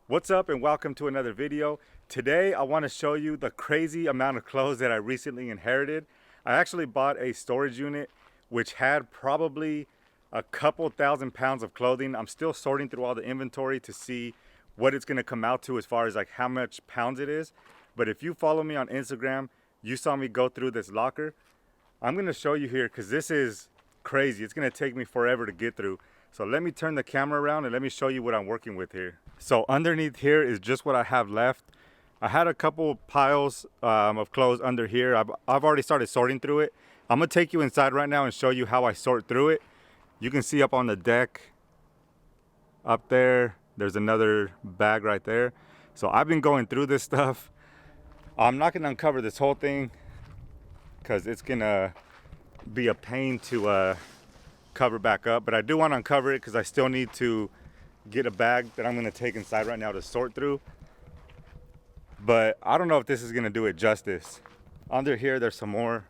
What's up and welcome to another video. Today I want to show you the crazy amount of clothes that I recently inherited. I actually bought a storage unit which had probably a couple thousand pounds of clothing. I'm still sorting through all the inventory to see what it's going to come out to as far as like how much pounds it is. But if you follow me on Instagram, you saw me go through this locker. I'm going to show you here because this is crazy. It's going to take me forever to get through. So let me turn the camera around and let me show you what I'm working with here. So underneath here is just what I have left. I had a couple piles of clothes under here. I've already started sorting through it. I'm gonna take you inside right now and show you how I sort through it. You can see up on the deck, up there, there's another bag right there. So I've been going through this stuff. I'm not gonna uncover this whole thing because it's gonna be a pain to cover back up, but I do want to uncover it because I still need to get a bag that I'm going to take inside right now to sort through. But I don't know if this is going to do it justice. Under here there's some more.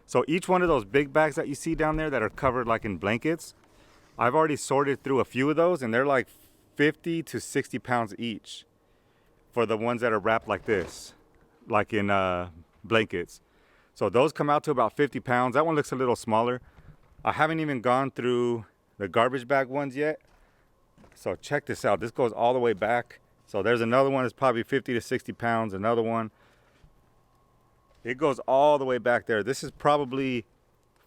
So each one of those big bags that you see down there that are covered like in blankets, I've already sorted through a few of those and they're like 50 to 60 pounds each for the ones that are wrapped like this, like in blankets. So those come out to about 50 pounds. That one looks a little smaller. I haven't even gone through the garbage bag ones yet. So check this out. This goes all the way back. So there's another one that's probably 50 to 60 pounds. Another one. It goes all the way back there. This is probably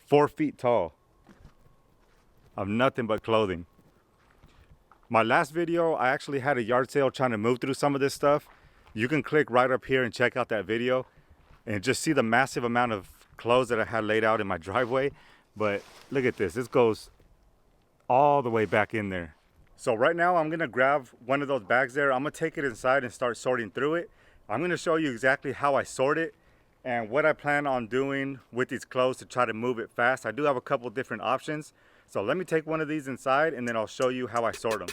4 feet tall of nothing but clothing. My last video, I actually had a yard sale trying to move through some of this stuff. You can click right up here and check out that video and just see the massive amount of clothes that I had laid out in my driveway. But look at this. This goes all the way back in there. So right now I'm gonna grab one of those bags there. I'm gonna take it inside and start sorting through it. I'm gonna show you exactly how I sort it and what I plan on doing with these clothes to try to move it fast. I do have a couple different options. So let me take one of these inside and then I'll show you how I sort them.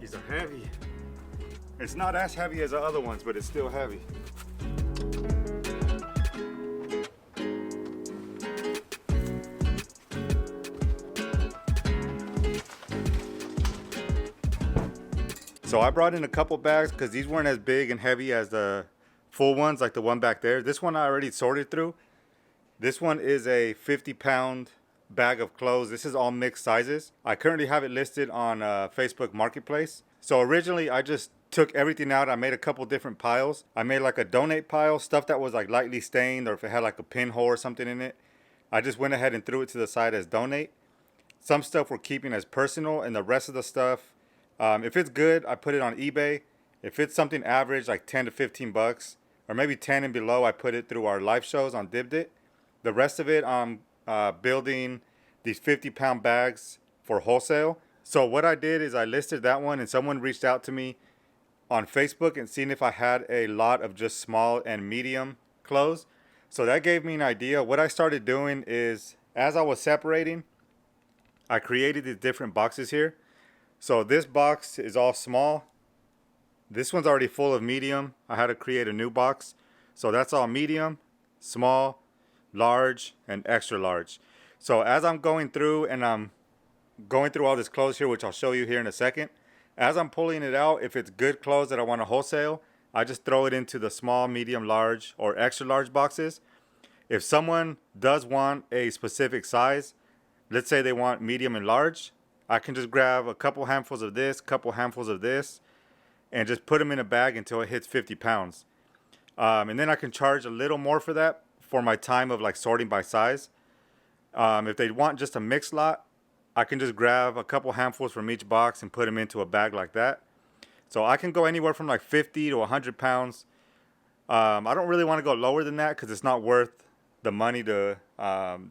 These are heavy. It's not as heavy as the other ones, but it's still heavy. So I brought in a couple bags because these weren't as big and heavy as the full ones, like the one back there. This one I already sorted through. This one is a 50-pound bag of clothes. This is all mixed sizes. I currently have it listed on Facebook Marketplace. So originally I just took everything out. I made a couple different piles. I made like a donate pile, stuff that was like lightly stained or if it had like a pinhole or something in it. I just went ahead and threw it to the side as donate. Some stuff we're keeping as personal, and the rest of the stuff, if it's good, I put it on eBay. If it's something average, like 10 to 15 bucks, or maybe 10 and below, I put it through our live shows on Dibdit. The rest of it, I'm building these 50-pound bags for wholesale. So what I did is I listed that one and someone reached out to me on Facebook and seen if I had a lot of just small and medium clothes. So that gave me an idea. What I started doing is as I was separating, I created these different boxes here. So this box is all small. This one's already full of medium. I had to create a new box. So that's all medium, small, large, and extra large. So as I'm going through and I'm going through all this clothes here, which I'll show you here in a second, as I'm pulling it out, if it's good clothes that I want to wholesale, I just throw it into the small, medium, large, or extra large boxes. If someone does want a specific size, let's say they want medium and large, I can just grab a couple handfuls of this, couple handfuls of this, and just put them in a bag until it hits 50 pounds. And then I can charge a little more for that for my time of like sorting by size. If they want just a mixed lot, I can just grab a couple handfuls from each box and put them into a bag like that. So I can go anywhere from like 50 to 100 pounds. I don't really want to go lower than that because it's not worth the money to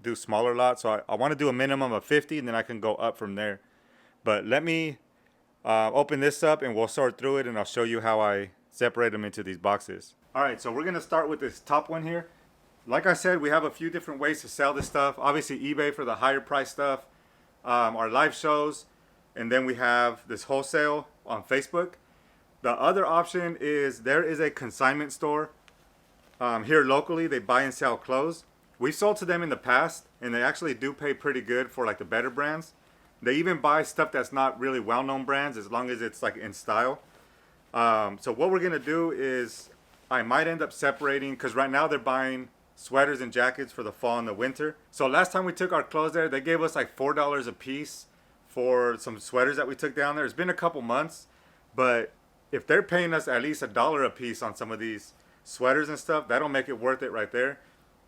do smaller lots. So I want to do a minimum of 50 and then I can go up from there. But let me open this up and we'll sort through it and I'll show you how I separate them into these boxes. All right, so we're going to start with this top one here. Like I said, we have a few different ways to sell this stuff. Obviously eBay for the higher price stuff. Our live shows. and then we have this wholesale on Facebook. The other option is there is a consignment store here locally. They buy and sell clothes. We sold to them in the past, and they actually do pay pretty good for like the better brands. They even buy stuff that's not really well-known brands as long as it's like in style. So what we're gonna do is I might end up separating, because right now they're buying sweaters and jackets for the fall and the winter. So last time we took our clothes there, they gave us like $4 a piece for some sweaters that we took down there. It's been a couple months, but if they're paying us at least $1 a piece on some of these sweaters and stuff, that'll make it worth it right there.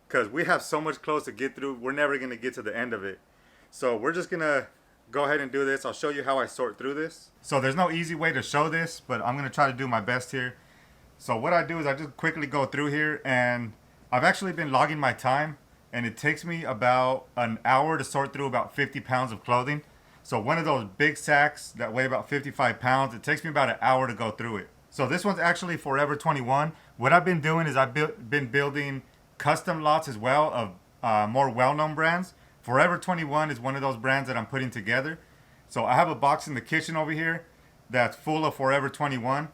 Because we have so much clothes to get through, we're never gonna get to the end of it. So we're just gonna go ahead and do this. I'll show you how I sort through this. So there's no easy way to show this, but I'm gonna try to do my best here. So what I do is I just quickly go through here, and I've actually been logging my time, and it takes me about an hour to sort through about 50 pounds of clothing. So one of those big sacks that weigh about 55 pounds, it takes me about an hour to go through it. So this one's actually Forever 21. What I've been doing is I've been building custom lots as well of more well-known brands. Forever 21 is one of those brands that I'm putting together. So I have a box in the kitchen over here that's full of Forever 21.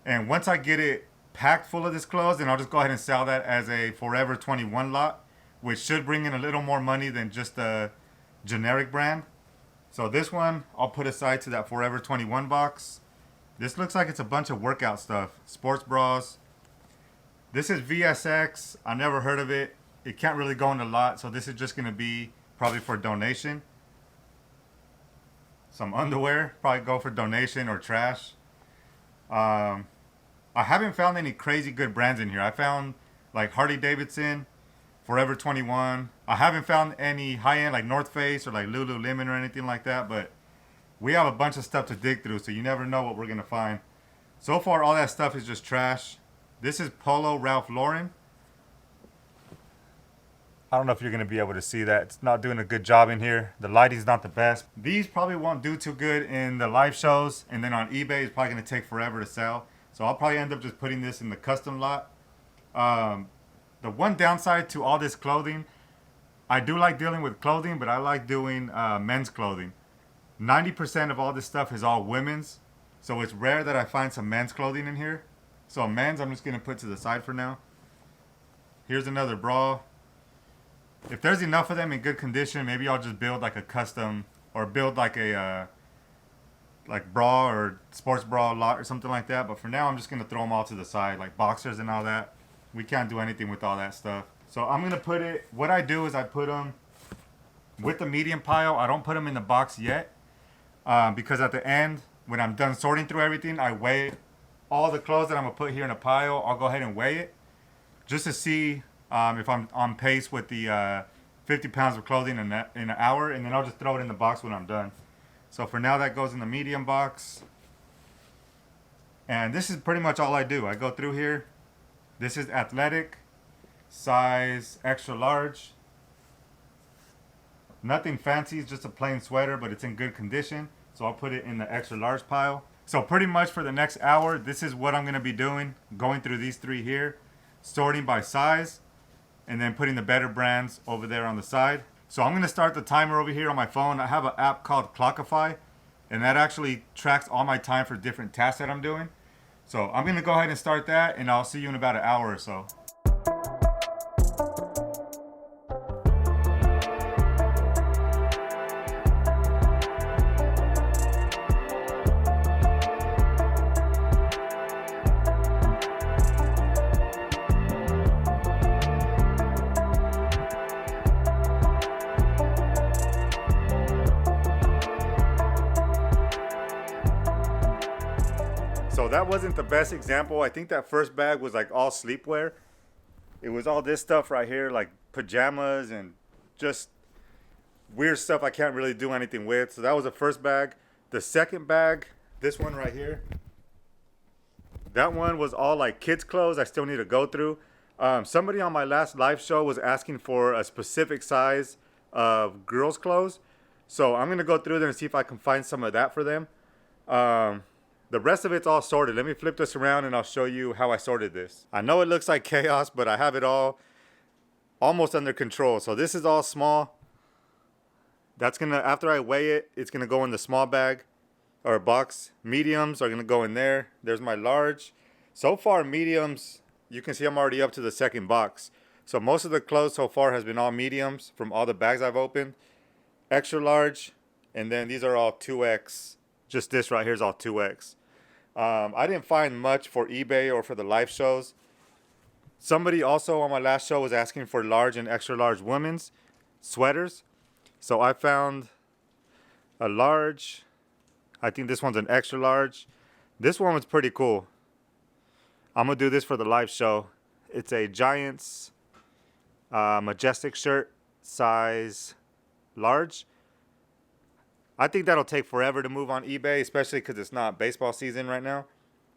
And once I get it packed full of this clothes, then I'll just go ahead and sell that as a Forever 21 lot, which should bring in a little more money than just a generic brand. So this one I'll put aside to that Forever 21 box. This looks like it's a bunch of workout stuff. Sports bras. This is VSX. I never heard of it. It can't really go in a lot, so this is just going to be probably for donation. Some underwear, probably go for donation or trash. I haven't found any crazy good brands in here. I found like Harley Davidson, Forever 21. I haven't found any high-end like North Face or like Lululemon or anything like that, but we have a bunch of stuff to dig through, so you never know what we're going to find. So far, all that stuff is just trash. This is Polo Ralph Lauren. I don't know if you're going to be able to see that. It's not doing a good job in here. The lighting's not the best. These probably won't do too good in the live shows, and then on eBay, it's probably going to take forever to sell. So I'll probably end up just putting this in the custom lot. The one downside to all this clothing, I do like dealing with clothing, but I like doing men's clothing. 90% of all this stuff is all women's. So it's rare that I find some men's clothing in here. So men's, I'm just going to put to the side for now. Here's another bra. If there's enough of them in good condition, maybe I'll just build like a custom, or build like a like bra or sports bra lot or something like that. But for now, I'm just going to throw them all to the side, like boxers and all that. We can't do anything with all that stuff. So I'm going to put it, what I do is I put them with the medium pile. I don't put them in the box yet, because at the end, when I'm done sorting through everything, I weigh all the clothes that I'm going to put here in a pile. I'll go ahead and weigh it just to see if I'm on pace with the 50 pounds of clothing in an hour, and then I'll just throw it in the box when I'm done. So for now, that goes in the medium box. And this is pretty much all I do. I go through here. This is athletic, size extra large. Nothing fancy, it's just a plain sweater, but it's in good condition. So I'll put it in the extra large pile. So pretty much for the next hour, this is what I'm going to be doing. Going through these three here, sorting by size, and then putting the better brands over there on the side. So I'm going to start the timer over here on my phone. I have an app called Clockify, and that actually tracks all my time for different tasks that I'm doing. So I'm going to go ahead and start that, and I'll see you in about an hour or so. So that wasn't the best example. I think that first bag was like all sleepwear. It was all this stuff right here, like pajamas and just weird stuff I can't really do anything with. So that was the first bag. The second bag, this one right here, that one was all like kids clothes I still need to go through. Somebody on my last live show was asking for a specific size of girls clothes. So I'm going to go through there and see if I can find some of that for them. The rest of it's all sorted. Let me flip this around and I'll show you how I sorted this. I know it looks like chaos, but I have it all almost under control. So this is all small. That's gonna, after I weigh it, it's gonna go in the small bag or box. Mediums are gonna go in there. There's my large. So far, mediums, you can see I'm already up to the second box. So most of the clothes so far has been all mediums from all the bags I've opened. Extra large, and then these are all 2X. Just this right here is all 2X. I didn't find much for eBay or for the live shows. Somebody also on my last show was asking for large and extra large women's sweaters. So I found a large. I think this one's an extra large. This one was pretty cool. I'm going to do this for the live show. It's a Giants Majestic shirt, size large. I think that'll take forever to move on eBay, especially because it's not baseball season right now.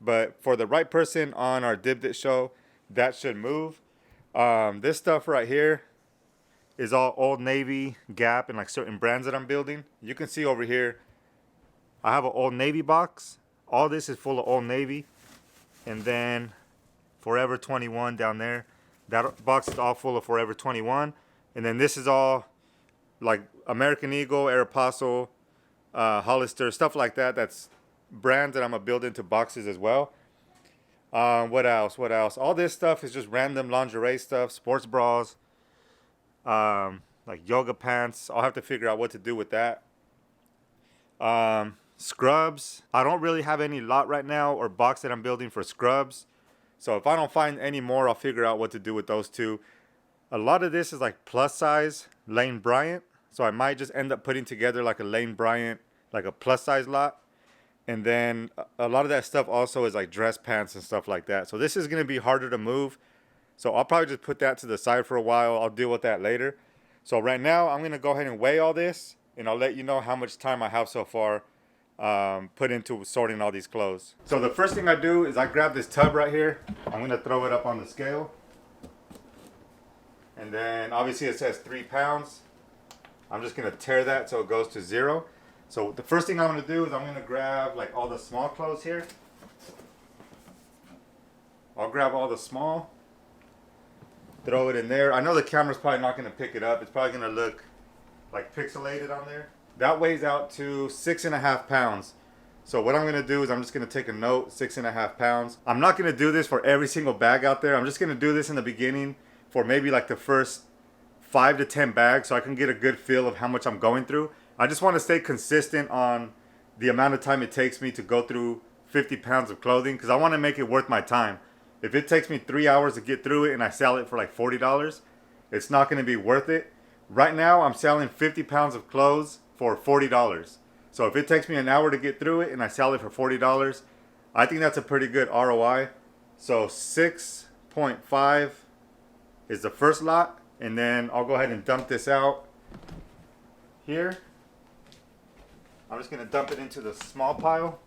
But for the right person on our Dibbed It show, that should move. This stuff right here is all Old Navy, Gap, and like certain brands that I'm building. You can see over here, I have an Old Navy box. All this is full of Old Navy. And then Forever 21 down there. That box is all full of Forever 21. And then this is all like American Eagle, Aeropostale, Hollister, stuff like that. That's brands that I'm going to build into boxes as well. What else? All this stuff is just random lingerie stuff, sports bras, like yoga pants. I'll have to figure out what to do with that. Scrubs. I don't really have any lot right now or box that I'm building for scrubs. So if I don't find any more, I'll figure out what to do with those two. A lot of this is like plus size Lane Bryant. So I might just end up putting together like a Lane Bryant, like a plus size lot. And then a lot of that stuff also is like dress pants and stuff like that. So this is going to be harder to move. So I'll probably just put that to the side for a while. I'll deal with that later. So right now I'm going to go ahead and weigh all this. And I'll let you know how much time I have so far put into sorting all these clothes. So the first thing I do is I grab this tub right here. I'm going to throw it up on the scale. And then obviously it says 3 pounds. I'm just going to tear that so it goes to 0. So the first thing I'm going to do is I'm going to grab like all the small clothes here. I'll grab all the small, throw it in there. I know the camera's probably not going to pick it up. It's probably going to look like pixelated on there. That weighs out to 6.5 pounds. So what I'm going to do is I'm just going to take a note, 6.5 pounds. I'm not going to do this for every single bag out there. I'm just going to do this in the beginning for maybe like the first 5 to 10 bags so I can get a good feel of how much I'm going through. I just want to stay consistent on the amount of time it takes me to go through 50 pounds of clothing because I want to make it worth my time. If it takes me 3 hours to get through it and I sell it for like $40, it's not going to be worth it. Right now, I'm selling 50 pounds of clothes for $40. So if it takes me an hour to get through it and I sell it for $40, I think that's a pretty good ROI. So 6.5 is the first lot. And then I'll go ahead and dump this out here. I'm just going to dump it into the small pile.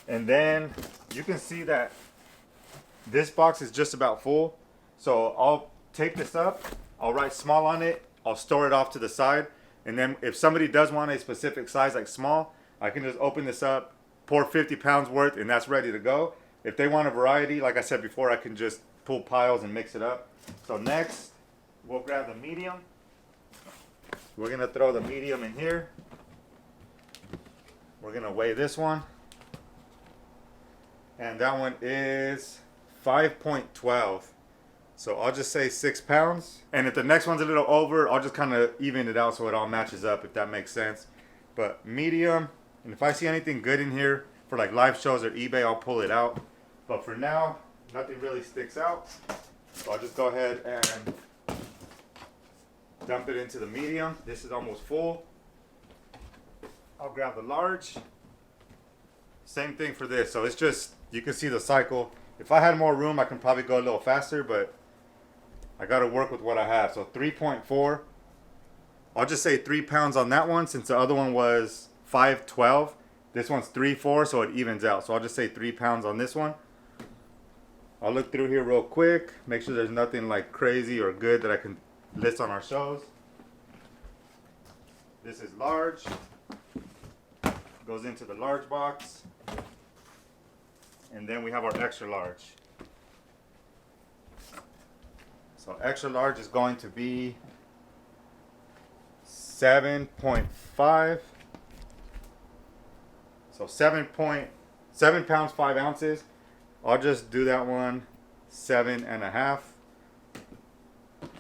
And then you can see that this box is just about full. So I'll take this up. I'll write small on it. I'll store it off to the side. And then if somebody does want a specific size like small, I can just open this up, pour 50 pounds worth, and that's ready to go. If they want a variety, like I said before, I can just pull piles and mix it up. So next, we'll grab the medium. We're going to throw the medium in here. We're going to weigh this one. And that one is 5.12. So I'll just say 6 pounds. And if the next one's a little over, I'll just kind of even it out so it all matches up, if that makes sense. But medium, and if I see anything good in here for like live shows or eBay, I'll pull it out. But for now, nothing really sticks out. So I'll just go ahead and dump it into the medium. This is almost full. I'll grab the large. Same thing for this. So it's just, you can see the cycle. If I had more room, I can probably go a little faster, but I got to work with what I have. So 3.4. I'll just say 3 pounds on that one since the other one was 5.12. This one's 3.4, so it evens out. So I'll just say 3 pounds on this one. I'll look through here real quick, make sure there's nothing like crazy or good that I can list on our shows. This is large. Goes into the large box. And then we have our extra large. So extra large is going to be 7.5. So 7.7 pounds 5 ounces. I'll just do that one 7.5.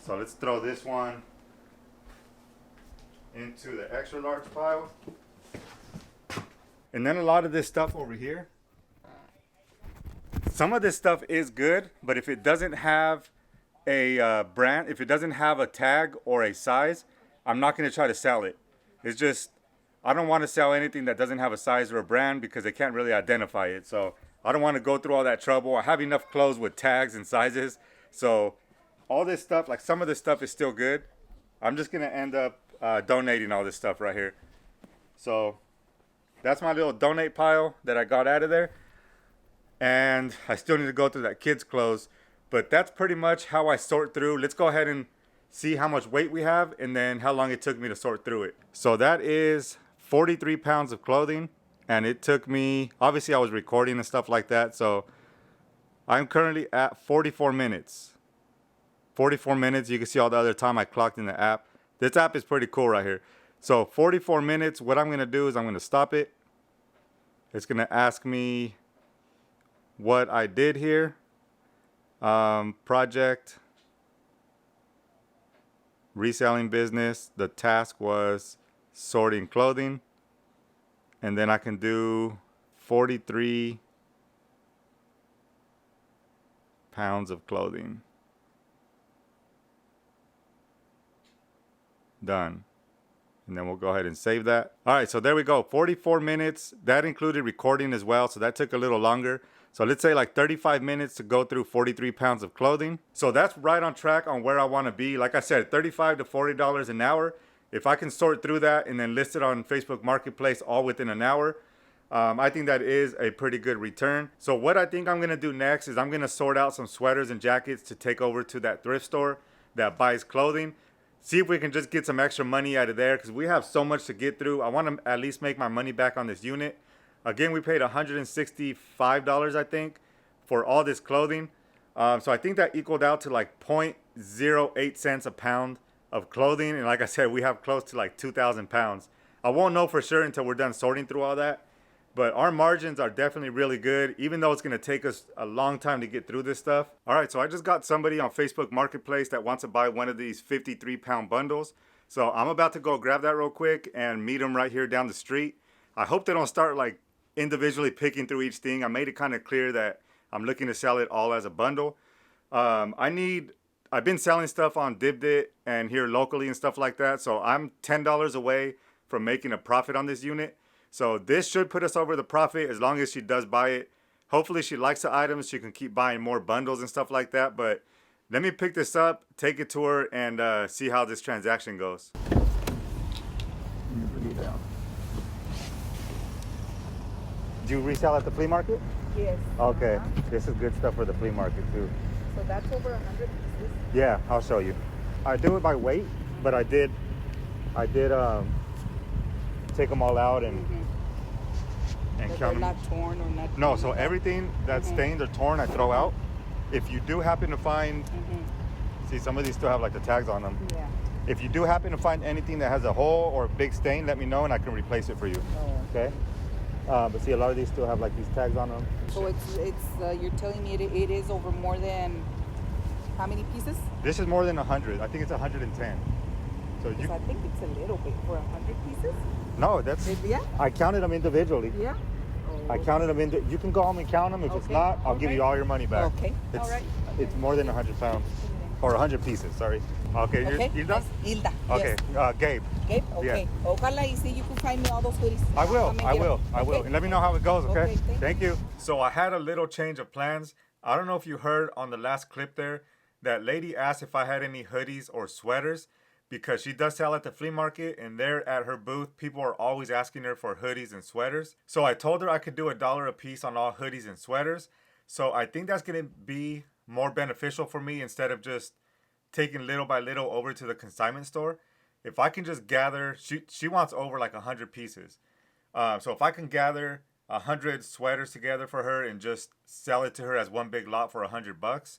So let's throw this one into the extra large pile. And then a lot of this stuff over here, some of this stuff is good, but if it doesn't have a brand, if it doesn't have a tag or a size, I'm not going to try to sell it. It's just, I don't want to sell anything that doesn't have a size or a brand because they can't really identify it. So I don't want to go through all that trouble. I have enough clothes with tags and sizes. So all this stuff, like some of this stuff is still good. I'm just going to end up donating all this stuff right here. So that's my little donate pile that I got out of there. And I still need to go through that kids' clothes. But that's pretty much how I sort through. Let's go ahead and see how much weight we have and then how long it took me to sort through it. So that is 43 pounds of clothing. And it took me, obviously I was recording and stuff like that. So I'm currently at 44 minutes. 44 minutes. You can see all the other time I clocked in the app. This app is pretty cool right here. So 44 minutes, what I'm going to do is I'm going to stop it. It's going to ask me what I did here. Project, reselling business. The task was sorting clothing. And then I can do 43 pounds of clothing. Done. And then we'll go ahead and save that. All right, so there we go. 44 minutes. That included recording as well, so that took a little longer. So let's say like 35 minutes to go through 43 pounds of clothing. So that's right on track on where I want to be. Like I said, $35 to $40 an hour. If I can sort through that and then list it on Facebook Marketplace all within an hour, I think that is a pretty good return. So what I think I'm going to do next is I'm going to sort out some sweaters and jackets to take over to that thrift store that buys clothing. See if we can just get some extra money out of there because we have so much to get through. I want to at least make my money back on this unit. Again, we paid $165, I think, for all this clothing. So I think that equaled out to like 0.08 cents a pound of clothing. And like I said, we have close to like 2,000 pounds. I won't know for sure until we're done sorting through all that. But our margins are definitely really good, even though it's going to take us a long time to get through this stuff. All right, so I just got somebody on Facebook Marketplace that wants to buy one of these 53-pound bundles. So I'm about to go grab that real quick and meet them right here down the street. I hope they don't start like individually picking through each thing. I made it kind of clear that I'm looking to sell it all as a bundle. I've been selling stuff on Dibdit and here locally and stuff like that. So I'm $10 away from making a profit on this unit. So this should put us over the profit as long as she does buy it. Hopefully she likes the items. She can keep buying more bundles and stuff like that. But let me pick this up, take it to her, and see how this transaction goes. Do you resell at the flea market? Yes. Okay. This is good stuff for the flea market too. So that's over 100 pieces? Yeah, I'll show you. I do it by weight, but I did take them all out and But count them. not torn or not. No, so everything that's stained or torn, I throw out. If you do happen to find, see, some of these still have like the tags on them. Yeah. If you do happen to find anything that has a hole or a big stain, let me know and I can replace it for you. Oh. Okay. But see, a lot of these still have like these tags on them. So it's you're telling me it is over more than how many pieces? This is more than 100. I think it's 110. So you. I think it's a little bit for 100 pieces. No, that's. Yeah. I counted them individually. Yeah. I counted them in. You can go home and count them. If it's not, I'll give you all your money back. Okay. It's, all right. It's more than 100 pounds. Or 100 pieces, sorry. Okay, Okay. you're done? Yes. Hilda. Okay, Yes. Gabe. Gabe? Okay. Yeah. Ojalá y see you can find me all those hoodies. I will. Come and get 'em. I will. Okay. And let me know how it goes, okay? Okay, Thank you. So I had a little change of plans. I don't know if you heard on the last clip there, that lady asked if I had any hoodies or sweaters because she does sell at the flea market and there at her booth, people are always asking her for hoodies and sweaters. So I told her I could do $1 a piece on all hoodies and sweaters. So I think that's going to be more beneficial for me instead of just taking little by little over to the consignment store. If I can just gather, she wants over like 100 pieces. So if I can gather 100 sweaters together for her and just sell it to her as one big lot for $100,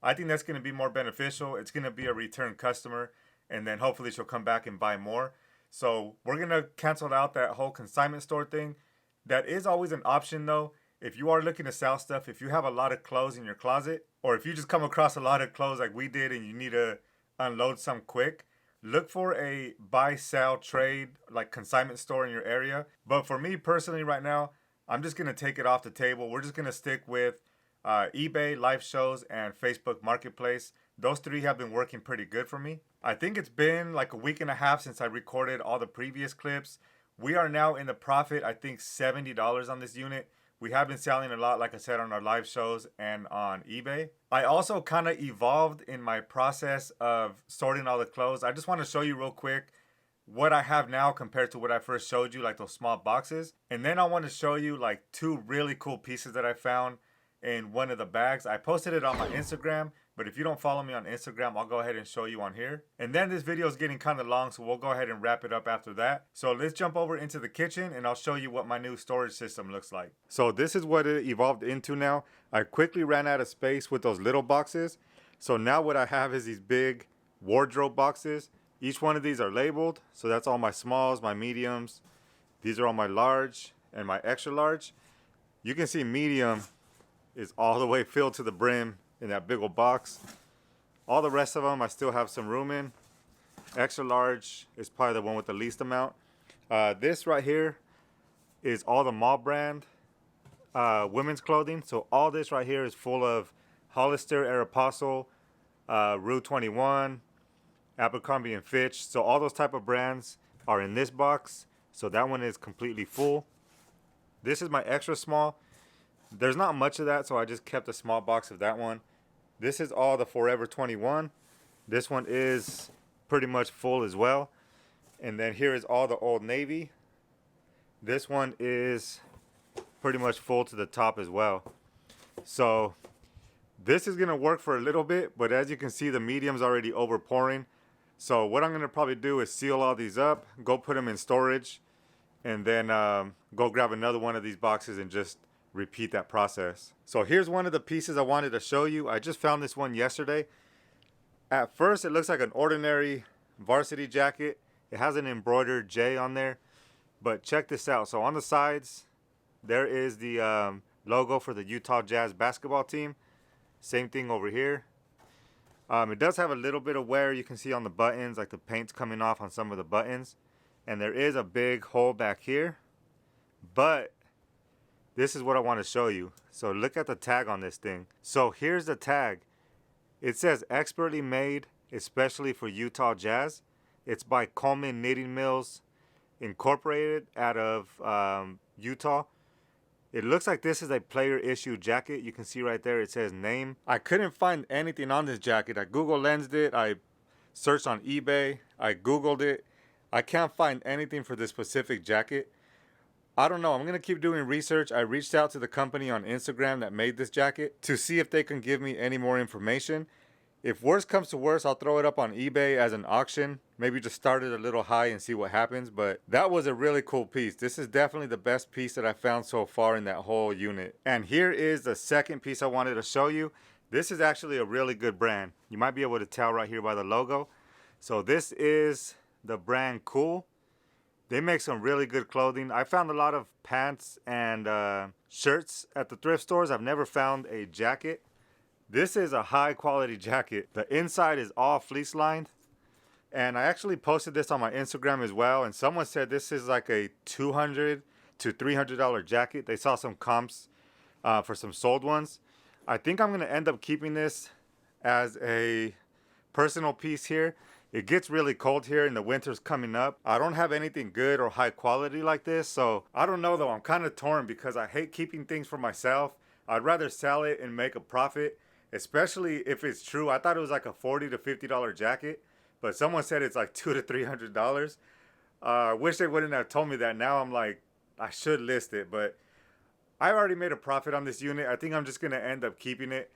I think that's going to be more beneficial. It's going to be a return customer, and then hopefully she'll come back and buy more. So we're going to cancel out that whole consignment store thing. That is always an option though. If you are looking to sell stuff, if you have a lot of clothes in your closet, or if you just come across a lot of clothes like we did and you need to unload some quick, look for a buy, sell, trade, like consignment store in your area. But for me personally right now, I'm just going to take it off the table. We're just going to stick with eBay, live shows, and Facebook Marketplace. Those three have been working pretty good for me. I think it's been like a week and a half since I recorded all the previous clips. We are now in the profit, I think $70 on this unit. We have been selling a lot, like I said, on our live shows and on eBay. I also kind of evolved in my process of sorting all the clothes. I just want to show you real quick what I have now compared to what I first showed you, like those small boxes. And then I want to show you like two really cool pieces that I found in one of the bags. I posted it on my Instagram, but if you don't follow me on Instagram, I'll go ahead and show you on here. And then this video is getting kind of long, so we'll go ahead and wrap it up after that. So let's jump over into the kitchen and I'll show you what my new storage system looks like. So this is what it evolved into now. I quickly ran out of space with those little boxes. So now what I have is these big wardrobe boxes. Each one of these are labeled. So that's all my smalls, my mediums. These are all my large and my extra large. You can see medium is all the way filled to the brim in that big old box. All the rest of them I still have some room in. Extra large is probably the one with the least amount. This right here is all the mall brand women's clothing. So all this right here is full of Hollister, Aeropostale, Rue 21, Abercrombie and Fitch. So all those type of brands are in this box. So that one is completely full. This is my extra small. There's not much of that, so I just kept a small box of that one. This is all the Forever 21. This one is pretty much full as well. And then here is all the Old Navy. This one is pretty much full to the top as well. So this is gonna work for a little bit, but as you can see, the medium's already overpouring. So what I'm gonna probably do is seal all these up, go put them in storage, and then go grab another one of these boxes and just repeat that process. So here's one of the pieces I wanted to show you. I just found this one yesterday. At first it looks like an ordinary varsity jacket. It has an embroidered J on there, but check this out. So on the sides there is the logo for the Utah Jazz basketball team. Same thing over here. It does have a little bit of wear, you can see on the buttons, like the paint's coming off on some of the buttons, and there is a big hole back here. But this is what I want to show you. So look at the tag on this thing. So here's the tag. It says expertly made, especially for Utah Jazz. It's by Coleman Knitting Mills Incorporated out of Utah. It looks like this is a player issue jacket. You can see right there it says name. I couldn't find anything on this jacket. I Google Lensed it. I searched on eBay. I Googled it. I can't find anything for this specific jacket. I don't know. I'm going to keep doing research. I reached out to the company on Instagram that made this jacket to see if they can give me any more information. If worst comes to worst, I'll throw it up on eBay as an auction. Maybe just start it a little high and see what happens. But that was a really cool piece. This is definitely the best piece that I found so far in that whole unit. And here is the second piece I wanted to show you. This is actually a really good brand. You might be able to tell right here by the logo. So this is the brand Cool. They make some really good clothing. I found a lot of pants and shirts at the thrift stores. I've never found a jacket. This is a high quality jacket. The inside is all fleece lined. And I actually posted this on my Instagram as well. And someone said this is like a $200 to $300 jacket. They saw some comps for some sold ones. I think I'm going to end up keeping this as a personal piece here. It gets really cold here and the winter's coming up. I don't have anything good or high quality like this. So I don't know though. I'm kind of torn because I hate keeping things for myself. I'd rather sell it and make a profit, especially if it's true. I thought it was like a $40 to $50 jacket, but someone said it's like $200 to $300. I wish they wouldn't have told me that. Now I'm like, I should list it, but I already made a profit on this unit. I think I'm just going to end up keeping it.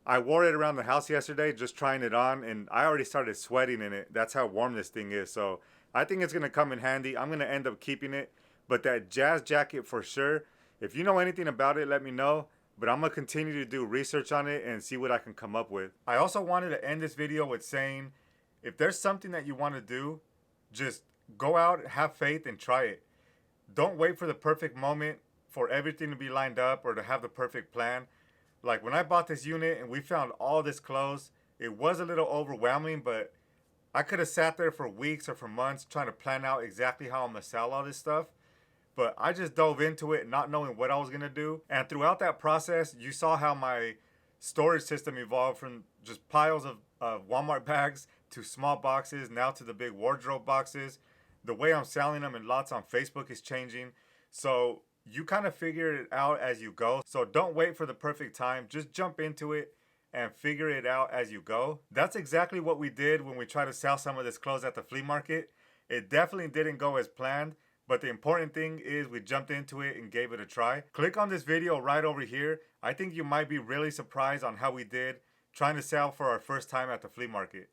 I wore it around the house yesterday, just trying it on, and I already started sweating in it. That's how warm this thing is. So I think it's going to come in handy. I'm going to end up keeping it. But that Jazz jacket for sure, if you know anything about it, let me know. But I'm going to continue to do research on it and see what I can come up with. I also wanted to end this video with saying, if there's something that you want to do, just go out, have faith, and try it. Don't wait for the perfect moment for everything to be lined up or to have the perfect plan. Like when I bought this unit and we found all this clothes, it was a little overwhelming, but I could have sat there for weeks or for months trying to plan out exactly how I'm gonna sell all this stuff. But I just dove into it not knowing what I was gonna do. And throughout that process, you saw how my storage system evolved from just piles of Walmart bags to small boxes, now to the big wardrobe boxes. The way I'm selling them in lots on Facebook is changing. So you kind of figure it out as you go. So don't wait for the perfect time. Just jump into it and figure it out as you go. That's exactly what we did when we tried to sell some of this clothes at the flea market. It definitely didn't go as planned, but the important thing is we jumped into it and gave it a try. Click on this video right over here. I think you might be really surprised on how we did trying to sell for our first time at the flea market.